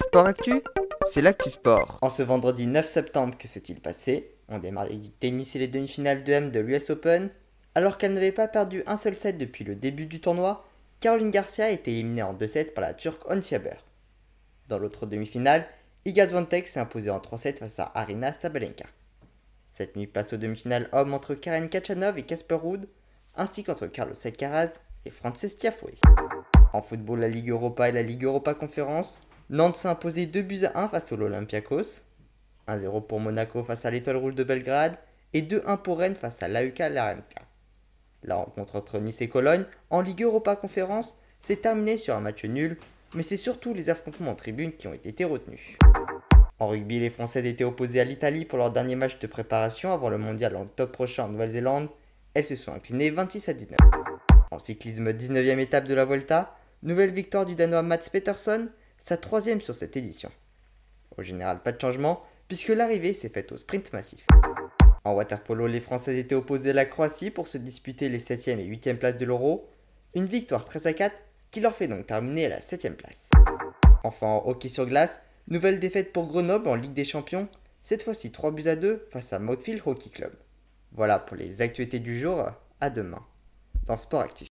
Sport Actu, c'est l'actu sport. En ce vendredi 9 septembre, que s'est-il passé? On démarre avec du tennis et les demi-finales de M de l'US Open. Alors qu'elle n'avait pas perdu un seul set depuis le début du tournoi, Caroline Garcia a été éliminée en 2 sets par la Turque Ons Jabeur. Dans l'autre demi-finale, Iga Swiatek s'est imposée en 3 sets face à Aryna Sabalenka. Cette nuit place aux demi-finales hommes entre Karen Khachanov et Casper Ruud, ainsi qu'entre Carlos Alcaraz et Frances Tiafoe. En football, la Ligue Europa et la Ligue Europa Conférence, Nantes s'est imposé 2-1 face à l'Olympiakos, 1-0 pour Monaco face à l'Étoile Rouge de Belgrade et 2-1 pour Rennes face à l'AEK Larnaca. La rencontre entre Nice et Cologne en Ligue Europa Conférence s'est terminée sur un match nul, mais c'est surtout les affrontements en tribune qui ont été retenus. En rugby, les Françaises étaient opposées à l'Italie pour leur dernier match de préparation avant le mondial en octobre prochain en Nouvelle-Zélande. Elles se sont inclinées 26-19. En cyclisme, 19e étape de la Volta, nouvelle victoire du Danois Mats Peterson, sa 3e sur cette édition. Au général, pas de changement, puisque l'arrivée s'est faite au sprint massif. En waterpolo, les Françaises étaient opposées à la Croatie pour se disputer les 7e et 8e places de l'Euro, une victoire 13-4 qui leur fait donc terminer à la 7e place. Enfin, en hockey sur glace, nouvelle défaite pour Grenoble en Ligue des Champions, cette fois-ci 3-2 face à Mountfield Hockey Club. Voilà pour les actualités du jour, à demain dans Sport Actu.